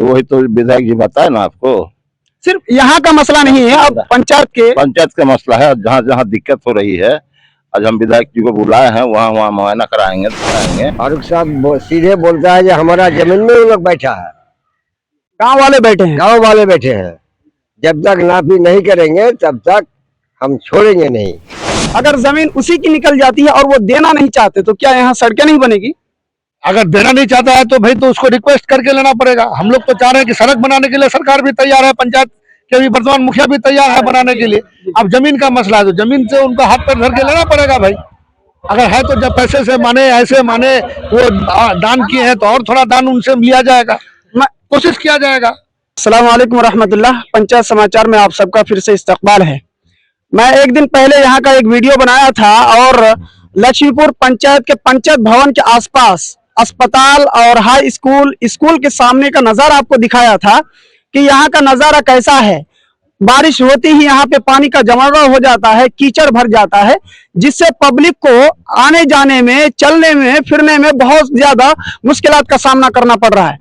तो वही तो विधायक जी बताए ना आपको। सिर्फ यहाँ का मसला नहीं है, अब पंचायत का मसला है। जहाँ जहाँ दिक्कत हो रही है आज हम विधायक जी को बुलाए हैं, वहाँ वहाँ मुआयना कराएंगे कराएंगे। फारूक साहब सीधे बोलता है कि हमारा जमीन में वो लोग बैठा है, गांव वाले बैठे हैं। गांव वाले बैठे हैं। जब तक नापी नहीं करेंगे तब तक हम छोड़ेंगे नहीं। अगर जमीन उसी की निकल जाती है और वो देना नहीं चाहते तो क्या यहाँ सड़कें नहीं बनेगी? अगर देना नहीं चाहता है तो भाई तो उसको रिक्वेस्ट करके लेना पड़ेगा। हम लोग तो चाह रहे हैं कि सड़क बनाने के लिए सरकार भी तैयार है, पंचायत के भी वर्तमान मुखिया भी तैयार है बनाने के लिए। अब जमीन का मसला है तो जमीन से उनका हाथ पैर धर के लेना पड़ेगा भाई। अगर है तो जब पैसे से माने ऐसे माने वो दान किए हैं तो और थोड़ा दान उनसे लिया जाएगा, कोशिश किया जाएगा। अस्सलाम वालेकुम रहमतुल्लाह। पंचायत समाचार में आप सबका फिर से इस्तकबाल है। मैं एक दिन पहले यहाँ का एक वीडियो बनाया था और लक्ष्मीपुर पंचायत के पंचायत भवन के आसपास अस्पताल और हाई स्कूल के सामने का नजारा आपको दिखाया था कि यहाँ का नजारा कैसा है। बारिश होती ही यहाँ पे पानी का जमावड़ा हो जाता है, कीचड़ भर जाता है, जिससे पब्लिक को आने जाने में, चलने में, फिरने में बहुत ज्यादा मुश्किलात का सामना करना पड़ रहा है।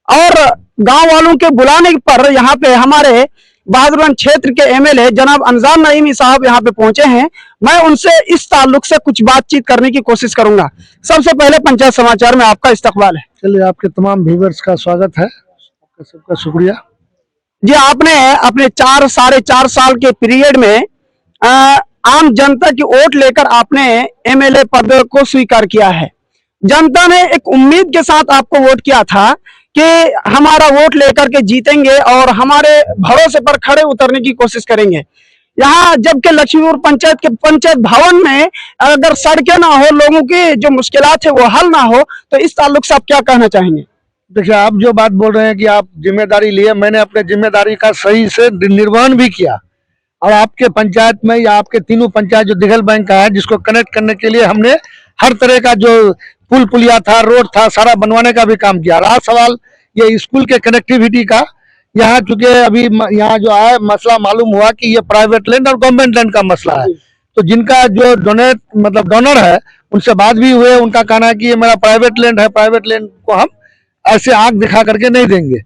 और गांव वालों के बुलाने पर यहाँ पे हमारे बहादुरगंज क्षेत्र के एमएलए जनाब अनजान नईमी साहब यहाँ पे पहुंचे हैं। मैं उनसे इस ताल्लुक से कुछ बातचीत करने की कोशिश करूंगा। सबसे पहले पंचायत समाचार में आपका इस्तकबाल है। चलिए, आपके तमाम व्यूअर्स का स्वागत है, सबका शुक्रिया जी। आपने अपने 4-4.5 साल के पीरियड में आम जनता की वोट लेकर आपने एमएलए पद को स्वीकार किया है। जनता ने एक उम्मीद के साथ आपको वोट किया था कि हमारा वोट लेकर के जीतेंगे और हमारे भरोसे पर खड़े उतरने की कोशिश करेंगे। यहाँ जबकि लक्ष्मीपुर पंचायत के पंचायत भवन में अगर सड़कें ना हो, लोगों की जो मुश्किलात है वो हल ना हो, तो इस ताल्लुक से आप क्या कहना चाहेंगे? देखिए, आप जो बात बोल रहे हैं कि आप जिम्मेदारी लिए, मैंने अपने जिम्मेदारी का सही से निर्वहन भी किया। और आपके पंचायत में या आपके तीनों पंचायत जो दिघल बैंक का है, जिसको कनेक्ट करने के लिए हमने हर तरह का जो पुल पुलिया था, रोड था, सारा बनवाने का भी काम किया। रहा सवाल ये स्कूल के कनेक्टिविटी का, यहाँ चूंकि अभी यहाँ जो आया मसला मालूम हुआ कि ये प्राइवेट लैंड और गवर्नमेंट लैंड का मसला है, तो जिनका जो डोनर है उनसे बात भी हुए। उनका कहना है कि ये मेरा प्राइवेट लैंड है, प्राइवेट लैंड को हम ऐसे आंख दिखा करके नहीं देंगे।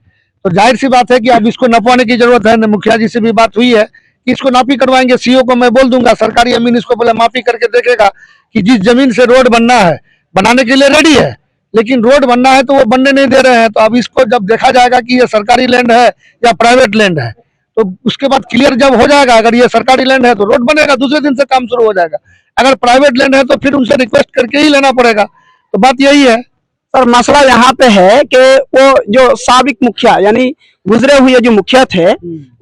तो जाहिर सी बात है कि अब इसको नपवाने की जरूरत है। मुखिया जी से भी बात हुई है कि इसको नापी करवाएंगे। सीओ को मैं बोल दूंगा, सरकारी अमीन इसको बोले मापी करके देखेगा कि जिस जमीन से रोड बनना है, बनाने के लिए रेडी है, लेकिन रोड बनना है तो वो बनने नहीं दे रहे हैं। तो अब इसको जब देखा जाएगा कि ये सरकारी लैंड है या प्राइवेट लैंड है, तो उसके बाद क्लियर जब हो जाएगा, अगर ये सरकारी लैंड है तो रोड बनेगा, दूसरे दिन से काम शुरू हो जाएगा। अगर प्राइवेट लैंड है तो फिर उनसे रिक्वेस्ट करके ही लेना पड़ेगा। तो बात यही है सर। मसला यहाँ पे है कि वो जो साबिक मुखिया यानी गुजरे हुए जो मुखिया थे,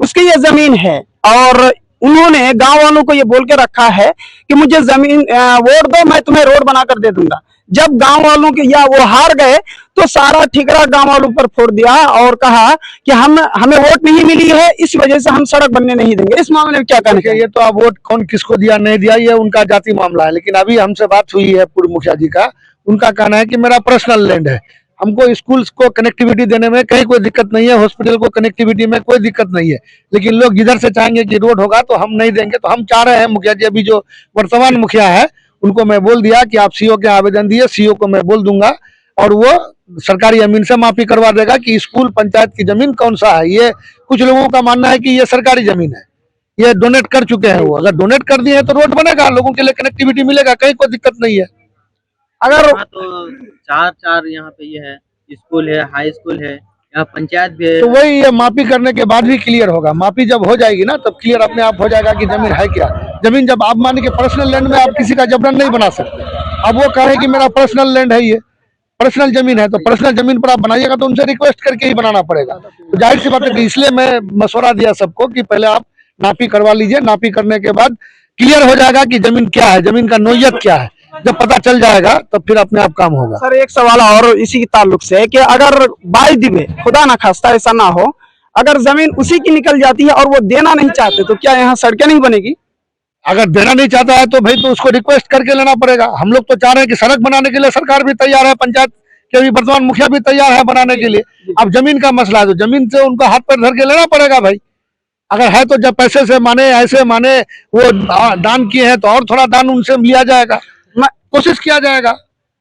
उसकी ये जमीन है और उन्होंने गांव वालों को ये बोल के रखा है कि मुझे जमीन वोट दो, मैं तुम्हें रोड बनाकर दे दूंगा। जब गांव वालों के या वो हार गए तो सारा ठिकरा गांव वालों पर फोड़ दिया और कहा कि हमें वोट नहीं मिली है, इस वजह से हम सड़क बनने नहीं देंगे। इस मामले में क्या कहना चाहिए? ये तो आप वोट कौन किसको दिया नहीं दिया ये उनका जाति मामला है, लेकिन अभी हमसे बात हुई है पूर्व मुखिया जी का। उनका कहना है कि मेरा पर्सनल लैंड है, हमको स्कूल्स को कनेक्टिविटी देने में कहीं कोई दिक्कत नहीं है, हॉस्पिटल को कनेक्टिविटी में कोई दिक्कत नहीं है, लेकिन लोग जिधर से चाहेंगे कि रोड होगा तो हम नहीं देंगे। तो हम चाह रहे हैं, मुखिया जी अभी जो वर्तमान मुखिया है उनको मैं बोल दिया कि आप सीओ के आवेदन दिए, सीओ को मैं बोल दूंगा और वो सरकारी जमीन से माफी करवा देगा कि स्कूल पंचायत की जमीन कौन सा है। ये कुछ लोगों का मानना है कि ये सरकारी जमीन है, ये डोनेट कर चुके हैं। वो अगर डोनेट कर दिए तो रोड बनेगा, लोगों के लिए कनेक्टिविटी मिलेगा, कहीं कोई दिक्कत नहीं है। अगर तो चार यहाँ पे ये है, स्कूल है, हाई स्कूल है, यहाँ पंचायत भी है, तो वही ये मापी करने के बाद भी क्लियर होगा। मापी जब हो जाएगी ना तब क्लियर अपने आप हो जाएगा कि जमीन है क्या। जमीन जब आप मान के पर्सनल लैंड में आप किसी का जबरन नहीं बना सकते। अब वो कहे कि मेरा पर्सनल लैंड है, ये पर्सनल जमीन है, तो पर्सनल जमीन पर आप बनाइएगा तो उनसे रिक्वेस्ट करके ही बनाना पड़ेगा। तो जाहिर सी बात है कि इसलिए मैं मशवरा दिया सबको कि पहले आप नापी करवा लीजिए। नापी करने के बाद क्लियर हो जाएगा कि जमीन क्या है, जमीन का नोयत क्या है। जब पता चल जाएगा तब फिर अपने आप काम होगा। सर एक सवाल और इसी ताल्लुक से कि अगर बाई दिवे खुदा ना खास्ता ऐसा ना हो, अगर जमीन उसी की निकल जाती है और वो देना नहीं चाहते तो क्या यहाँ सड़कें नहीं बनेगी? अगर देना नहीं चाहता है तो भाई तो उसको रिक्वेस्ट करके लेना पड़ेगा। हम लोग तो चाह रहे हैं कि सड़क बनाने के लिए सरकार भी तैयार है, पंचायत के भी वर्तमान मुखिया भी तैयार है बनाने के लिए। अब जमीन का मसला है तो जमीन से उनका हाथ पैर धर के लेना पड़ेगा भाई। अगर है तो जब पैसे से माने ऐसे माने वो दान किए हैं तो और थोड़ा दान उनसे लिया जाएगा, कोशिश किया जाएगा।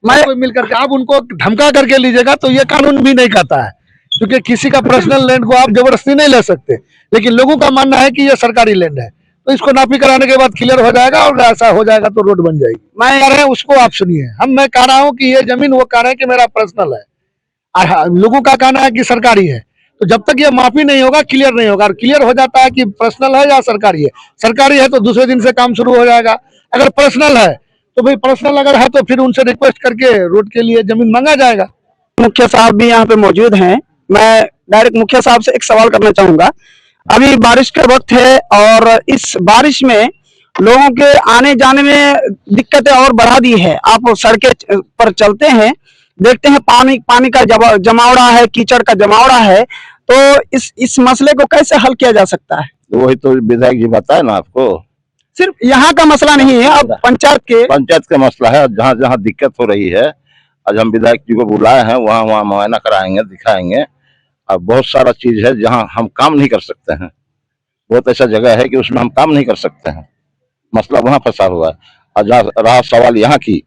मैं कोई मिलकर के आप उनको धमका करके लीजिएगा तो ये कानून भी नहीं कहता है क्योंकि किसी का पर्सनल लैंड को आप जबरदस्ती नहीं ले सकते, लेकिन लोगों का मानना है कि ये सरकारी लैंड है, तो इसको नापी कराने के बाद क्लियर हो जाएगा और ऐसा हो जाएगा तो रोड बन जाएगी। मैं कह रहे हैं उसको आप सुनिए, मैं कह रहा हूँ कि ये जमीन वो कह रहे हैं कि मेरा पर्सनल है, और लोगों का कहना है कि सरकारी है। तो जब तक ये माफी नहीं होगा, क्लियर नहीं होगा, और क्लियर हो जाता है कि पर्सनल है या सरकारी है तो दूसरे दिन से काम शुरू हो जाएगा। अगर पर्सनल है तो भाई पर्सनल अगर है तो फिर उनसे रिक्वेस्ट करके रोड के लिए जमीन मांगा जाएगा। मुखिया साहब भी यहाँ पे मौजूद हैं। मैं डायरेक्ट मुखिया साहब से एक सवाल करना चाहूंगा। अभी बारिश का वक्त है और इस बारिश में लोगों के आने जाने में दिक्कतें और बढ़ा दी है। आप सड़कें पर चलते हैं, देखते हैं पानी का जमावड़ा है, कीचड़ का जमावड़ा है, तो इस मसले को कैसे हल किया जा सकता है? वही तो विधायक जी बताए ना आपको, सिर्फ यहाँ का मसला नहीं है, अब पंचायत का मसला है। जहाँ जहाँ दिक्कत हो रही है, आज हम विधायक जी को बुलाए हैं, वहाँ वहाँ मुआयना कराएंगे, दिखाएंगे। अब बहुत सारा चीज है जहाँ हम काम नहीं कर सकते हैं, बहुत ऐसा जगह है कि उसमें हम काम नहीं कर सकते हैं, मसला वहाँ फंसा हुआ है। और जहाँ रहा सवाल यहाँ की,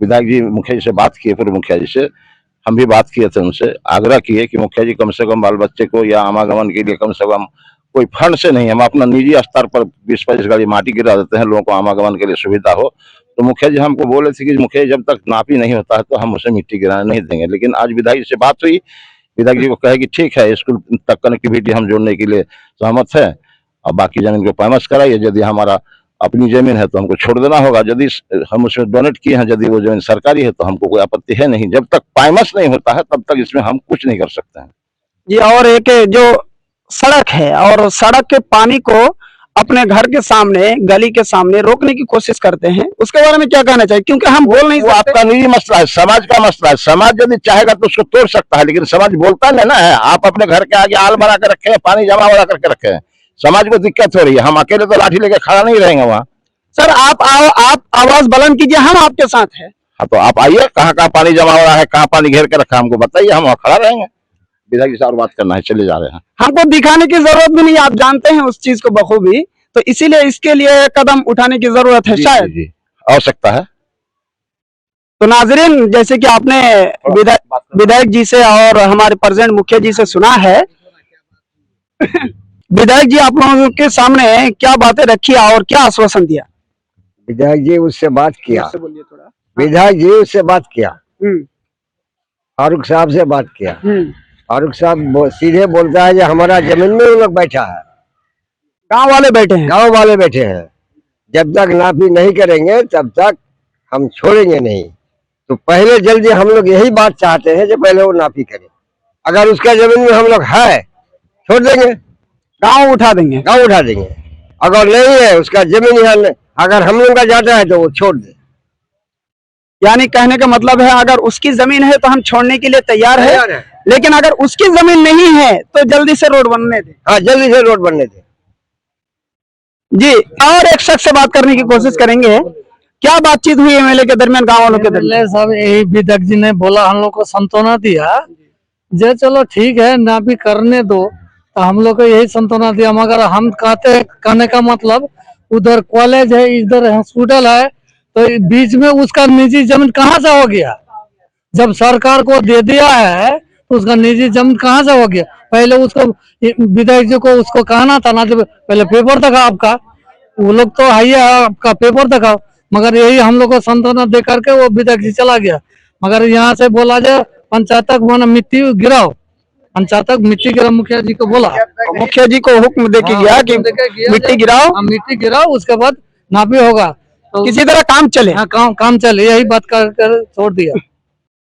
विधायक जी मुखिया जी से बात किए, पूर्व मुखिया जी से हम भी बात किए थे, उनसे आग्रह किए कि मुखिया जी कम से कम बाल बच्चे को या आवागमन के लिए कम से कम कोई फंड से नहीं, हम अपना निजी स्तर पर 20-25 गाड़ी माटी गिरा देते हैं, लोगों को आवागमन के लिए सुविधा हो। तो मुखिया जी हमको बोले थे कि मुखिया जब तक नापी नहीं होता है तो हम उसे मिट्टी गिराने नहीं देंगे। लेकिन आज विधायक जी से बात हुई, विधायक जी को कहे कि ठीक है, स्कूल तक कनेक्टिविटी हम जोड़ने के लिए सहमत है, और बाकी जमीन को पैमस कराइए। यदि हमारा अपनी जमीन है तो हमको छोड़ देना होगा, यदि हम उसमें डोनेट किए हैं, यदि वो जमीन सरकारी है तो हमको कोई आपत्ति है नहीं। जब तक पैमस नहीं होता है तब तक इसमें हम कुछ नहीं कर सकते हैं जी। और एक जो सड़क है, और सड़क के पानी को अपने घर के सामने, गली के सामने रोकने की कोशिश करते हैं, उसके बारे में क्या कहना चाहिए? क्योंकि हम बोल नहीं सकते। आपका निजी मसला है, समाज का मसला है। समाज यदि चाहेगा तो उसको तोड़ सकता है, लेकिन समाज बोलता नहीं ना है। आप अपने घर के आगे आल बना कर रखे हैं, पानी जमा हो करके रखे हैं, समाज को दिक्कत हो रही है, हम अकेले तो लाठी लेके खड़ा नहीं रहेंगे वहाँ। सर आप आवाज बुलंद कीजिए, हम आपके साथ हैं। हाँ तो आप आइए, कहाँ कहाँ पानी जमा हो रहा है, कहाँ पानी घेर के रखा है, हमको बताइए, हम वहाँ खड़ा रहेंगे। विधायक जी से और बात करना है, चले जा रहे हैं। हमको दिखाने की जरूरत भी नहीं, आप जानते हैं उस चीज को बखूबी, तो इसीलिए इसके लिए कदम उठाने की जरूरत है, शायद जी, आवश्यकता है। तो नाजरीन, जैसे कि आपने विधायक जी से और हमारे प्रेजेंट मुखिया जी से सुना है, विधायक जी आप लोगों के सामने क्या बातें रखी और क्या आश्वासन दिया? विधायक जी उससे बात किया, विधायक जी उससे बात किया, फारूक साहब से बात किया। फारूक साहब सीधे बोलता है कि हमारा जमीन में वो लोग बैठा है, गांव वाले बैठे हैं, गांव वाले बैठे हैं, जब तक नापी नहीं करेंगे तब तक हम छोड़ेंगे नहीं। तो पहले जल्दी हम लोग यही बात चाहते हैं कि पहले वो नापी करें, अगर उसका जमीन में हम लोग है छोड़ देंगे, गांव उठा देंगे, गांव उठा देंगे। अगर नहीं है उसका जमीन है, अगर हम लोग का जाता है तो वो छोड़ दे। यानी कहने का मतलब है अगर उसकी जमीन है तो हम छोड़ने के लिए तैयार है, लेकिन अगर उसकी जमीन नहीं है तो जल्दी से रोड बनने दे। हाँ, जल्दी से रोड बनने दे जी। और एक शख्स से बात करने की कोशिश करेंगे, क्या बातचीत हुई एमएलए के दरमियान, गाँव वालों के दरमियान? साहब यही विधायक जी ने बोला, हम लोग को सांत्वना दिया, जे चलो ठीक है ना भी करने दो, तो हम लोग को यही सांत्वना दिया। मगर हम कहने का मतलब उधर कॉलेज है, इधर हॉस्पिटल है, तो बीच में उसका निजी जमीन कहाँ से हो गया? जब सरकार को दे दिया है तो उसका निजी जमीन कहाँ से हो गया? पहले उसको विधायक जी को उसको कहना था ना, जब पहले पेपर दिखाओ आपका, वो लोग तो है आपका पेपर दिखाओ। मगर यही हम लोग को सांत्वना दे करके वो विधायक जी चला गया। मगर यहाँ से बोला जाए पंचायत तक माना मिट्टी गिराओ, पंचायत तक मिट्टी गिरा, मुखिया जी को बोला, मुखिया जी को हुक्म दे के गया कि मिट्टी गिराओ, मिट्टी गिराओ, उसके बाद नापी होगा, तो किसी तरह काम चले। हाँ, काम चले, यही बात कर छोड़ दिया।